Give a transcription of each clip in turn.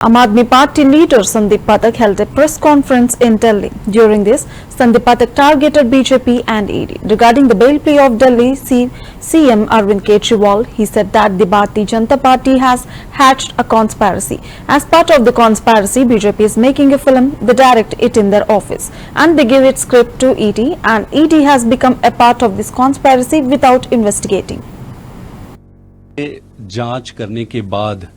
Aam Aadmi Party leader Sandeep Pathak held a press conference in Delhi. During this, Sandeep Pathak targeted BJP and ED. Regarding the bail plea of Delhi CM Arvind Kejriwal, he said that the Bharatiya Janata Party has hatched a conspiracy. As part of the conspiracy, BJP is making a film, they direct it in their office and they give its script to ED, and ED has become a part of this conspiracy without investigating. जांच करने के बाद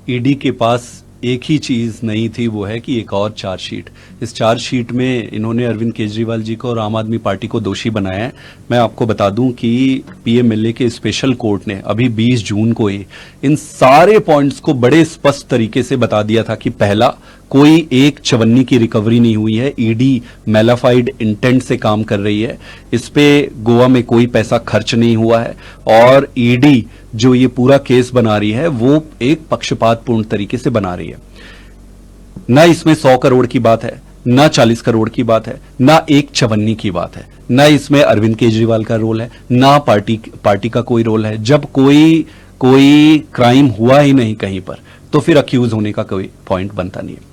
ED के पास एक ही चीज नहीं थी, वो है कि एक और चार्जशीट। इस चार्जशीट में इन्होंने अरविंद केजरीवाल जी को और आम आदमी पार्टी को दोषी बनाया है। मैं आपको बता दूं कि पीएमएलए के स्पेशल कोर्ट ने अभी 20 जून को ही इन सारे पॉइंट्स को बड़े स्पष्ट तरीके से बता दिया था कि पहला, कोई एक चवन्नी की रिकवरी नहीं हुई है, ईडी मैलाफाइड इंटेंट से काम कर रही है, इस पे गोवा में कोई पैसा खर्च नहीं हुआ है, और ईडी जो ये पूरा केस बना रही है वो एक पक्षपातपूर्ण तरीके से बना रही है। ना इसमें 100 करोड़ की बात है, ना 40 करोड़ की बात है, ना एक चवन्नी की बात है, ना इसमें अरविंद केजरीवाल का रोल है, ना पार्टी का कोई रोल है। जब कोई क्राइम हुआ ही नहीं कहीं पर, तो फिर अक्यूज होने का कोई पॉइंट बनता नहीं है।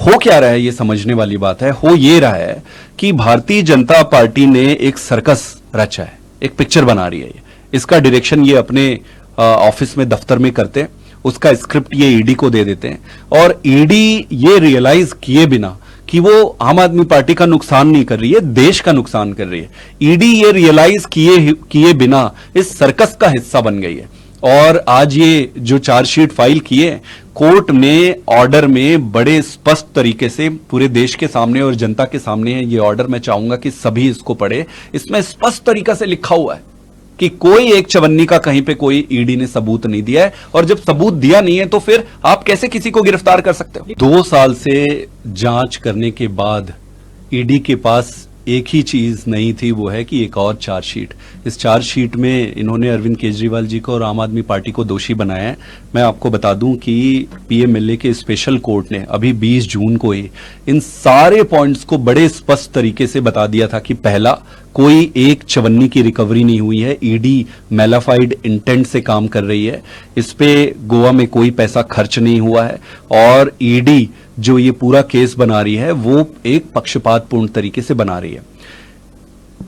हो क्या रहा है ये समझने वाली बात है। हो ये रहा है कि भारतीय जनता पार्टी ने एक सर्कस रचा है, एक पिक्चर बना रही है। इसका डायरेक्शन ये अपने ऑफिस में दफ्तर में करते हैं, उसका स्क्रिप्ट ये ईडी को दे देते हैं, और ईडी ये रियलाइज किए बिना कि वो आम आदमी पार्टी का नुकसान नहीं कर रही है, देश का नुकसान कर रही है, ईडी ये रियलाइज किए बिना इस सर्कस का हिस्सा बन गई है। और आज ये जो चार्जशीट फाइल किए, कोर्ट ने ऑर्डर में बड़े स्पष्ट तरीके से पूरे देश के सामने और जनता के सामने है ये ऑर्डर। मैं चाहूंगा कि सभी इसको पढ़े। इसमें स्पष्ट तरीका से लिखा हुआ है कि कोई एक चवन्नी का कहीं पे कोई ईडी ने सबूत नहीं दिया है, और जब सबूत दिया नहीं है तो फिर आप कैसे किसी को गिरफ्तार कर सकते हो। 2 साल से जांच करने के बाद ईडी के पास एक ही चीज नहीं थी, वो है कि एक और चार्जशीट। इस चार्जशीट में इन्होंने अरविंद केजरीवाल जी को और आम आदमी पार्टी को दोषी बनाया है। मैं आपको बता दूं कि पीएमएलए के स्पेशल कोर्ट ने अभी 20 जून को ही इन सारे पॉइंट्स को बड़े स्पष्ट तरीके से बता दिया था कि पहला, कोई एक चवन्नी की रिकवरी नहीं हुई है, ईडी मैलाफाइड इंटेंट से काम कर रही है, इस पे गोवा में कोई पैसा खर्च नहीं हुआ है, और ईडी जो ये पूरा केस बना रही है वो एक पक्षपातपूर्ण तरीके से बना रही है।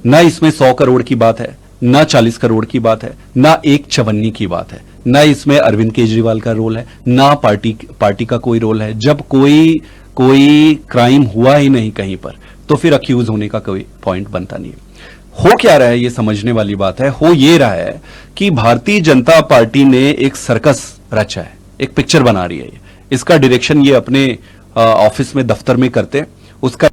ना इसमें 100 करोड़ की बात है, ना 40 करोड़ की बात है, ना एक चवन्नी की बात है, ना इसमें अरविंद केजरीवाल का रोल है, ना पार्टी का कोई रोल है। जब कोई क्राइम हुआ ही नहीं कहीं पर, तो फिर अक्यूज होने का कोई पॉइंट बनता नहीं है। हो क्या रहा है ये समझने वाली बात है। हो ये रहा है कि भारतीय जनता पार्टी ने एक सर्कस रचा है, एक पिक्चर बना रही है। इसका डायरेक्शन ये अपने ऑफिस में दफ्तर में करते हैं, उसका